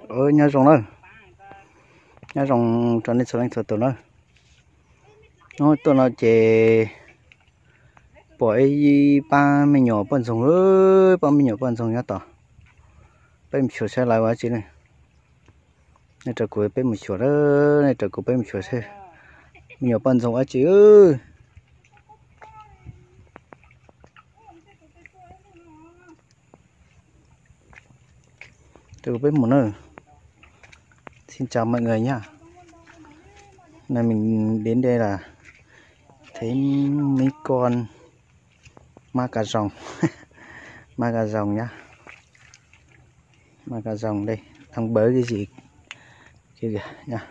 nhà rồng nữa nhà rồng cho nên số anh tụi nó tụi nó chỉ bỏ ba mươi nhỏ bận rồng ơi ba mươi nhỏ bận rồng nhá tỏ bên chiều xe lại quá chị này này trở cuối bên một chiều đó này trở cuối bên một chiều xe nhỏ bận rồng á chị ơi trở bên một nơi. Xin chào mọi người nhá. Này mình đến đây là thấy mấy con ma cà rồng ma cà rồng nhá, ma cà rồng đây đang bới cái gì kia kìa nhá.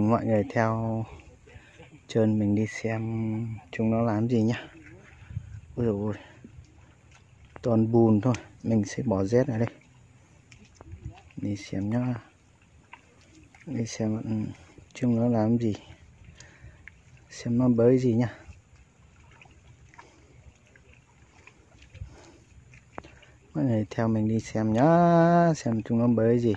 Mọi người theo chân mình đi xem chúng nó làm gì nhá. Ôi dồi ôi, toàn bùn thôi, mình sẽ bỏ rét ở đây đi xem nhá, đi xem chúng nó làm gì, xem nó bới gì nhá. Mọi người theo mình đi xem nhá, xem chúng nó bới gì.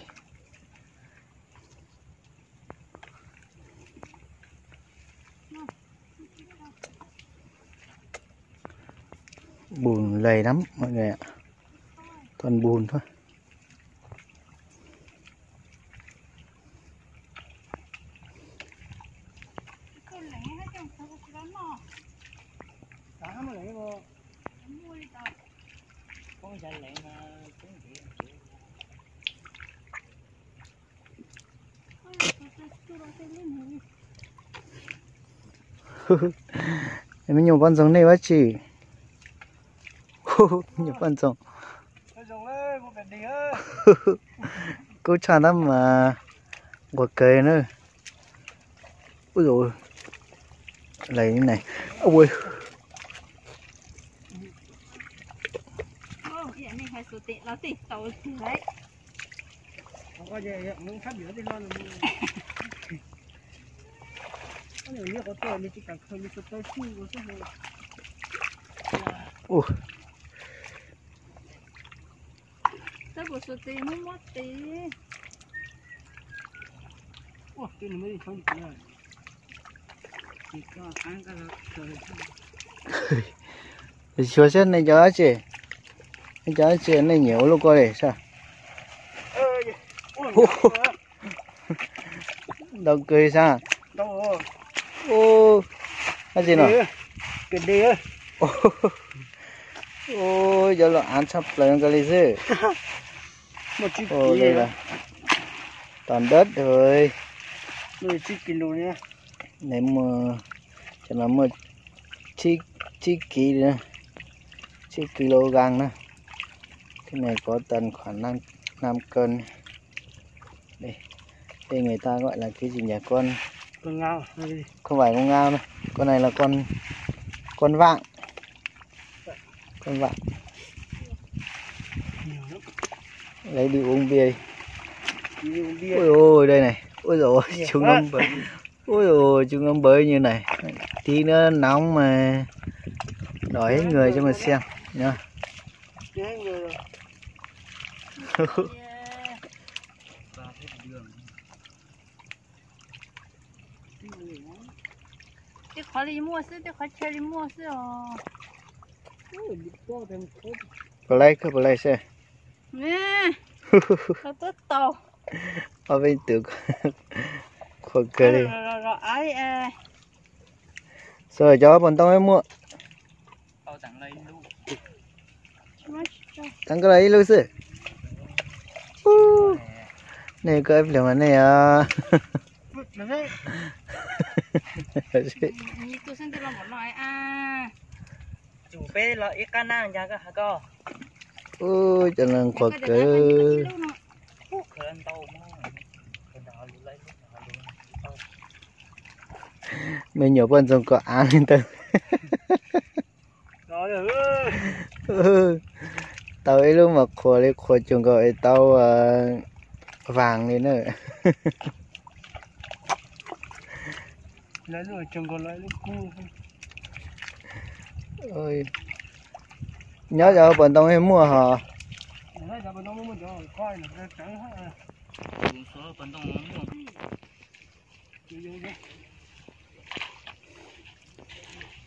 Bùn lầy lắm mọi người ạ, toàn bùn thôi. Em nhiều con giống này quá chị. Nhiều con giống. Cô chả lắm mà quả cây nữa. Ôi dồi, lấy cái này. Ôi. Ủa. Sao bộ số tiền mới mất tiền? Ủa, cái này mới không được rồi. Chỉ có ăn cái rồi. Chúa xét này cho chị. Cho chị này nhiều lúc qua đây sao? Đâu cười sao? Đâu rồi? Ô, cái gì nào? Cái đi ơi. Ôi, giờ là ăn sắp lên cái gì chứ? Ôi, đây là toàn đất rồi. 10 kg nha. Nếu mà cho nó một chi ký nữa, chi kg nữa. Cái này có tầm khoảng 5 cân. Đây người ta gọi là cái gì nhỉ? Con ngao. Không phải con ngao đâu. Con này là con vạng. Con vạng. Lấy đi uống bia đi. Ôi ôi đây này. Ôi dồi ôi, chúng ngâm bới. Ôi ôi, chúng ngâm bới như này. Tí nữa nóng mà đói hết người cho mà xem nhá. Cái khó đi mua xí, cái khó chơi đi mua xí rồi. Bờ lay xe. Nè, nó tốt tàu. Ở bên tường khỏi cười đi. Rồi ấy Rồi cho bọn tao em mua. Tặng cái đấy luôn chứ. Này có em làm này à. Tôi xin tôi làm một loại à. Chủ bê là ít cá năng ra cái hả co. Ôi cho nên khỏi cười. Mình nhiều con rồng có ăn lên tao. Tao ấy lúc mà khổ trường gọi tao vàng lên nữa. Lấy rồi chừng còn lấy cu. Ôi. Nhớ giờ bọn tao em mua hả? Đấy, giờ bên đó mới cho coi là cái trắng hết. số vận động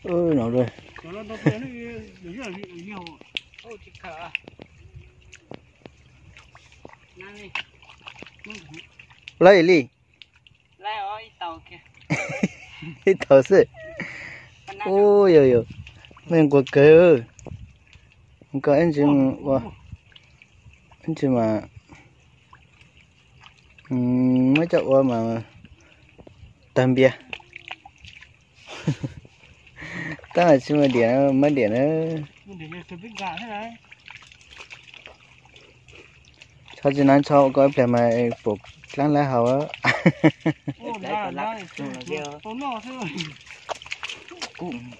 mua Nó rồi. Cho nó cái nó rất là nhiều. Ô chị cả. Này. Lấy đi. Lại ở tàu kia. Cái thở sự. Ôi giời ơi. Mình có cơ. Có anh chị mà mấy cháu mà tầm bia. Tất là xin mà điện mất điện nữa. Mình để cái gà thế này. Cho chị nói cho có phải mà buộc lăn lá hầu á. Ô là tôi nó thôi. cũng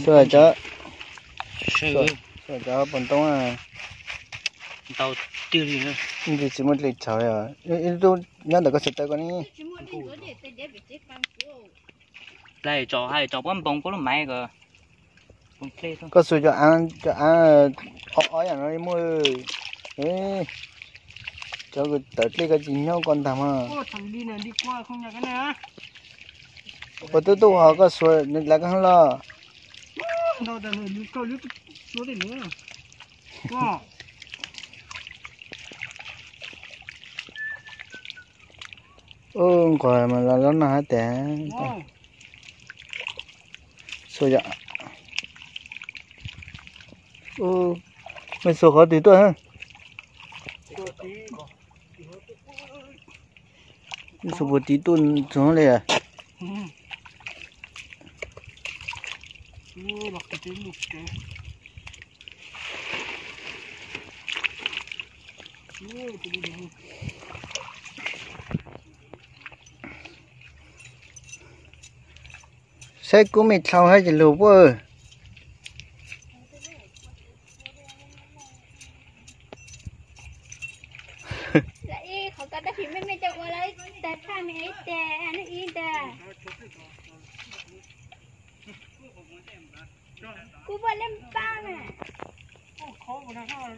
Sửa cho sơ sửa cho bọn tông à. tàu tiêu gì nữa Thì chỉ một lịch trời à. Tôi nhớ được có sự tay con đi. lại cho hai cho bấm bông có lúc máy cơ bông tê thôi Có sự cho ăn ói à nó đi mua. Ê. Cho cái tớt đi cái gì nhau con thầm à. Ô thằng đi này đi qua không nhà cái này á. Ở tôi họ có sự là cái lo. Đâu đâu lưu câu lưu số để nữa. Wow. Còn mà là nó hả té. Số dạ. Mình số khó tí tuổi ha. Số một tí tuần xuống đây à. Bọc cái tiếng lục kìa. Xe của mình sau hay chỉ lụp ơi. Lạiเขาก็ได้พิมพ์ไม่จะว่าอะไรแต่ถ้าไม่แต่อันนี้แต่กูว่าเล่นป้าน่ะ Khó của nó sao rồi.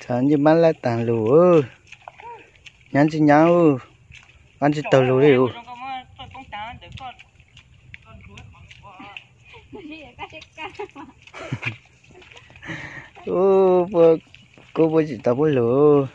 Chẳng như bán lại tàn lũ ơi. Nhắn chị nhau. Bán chị tàu lũ đi. Cô bố chị tàu bố lũ.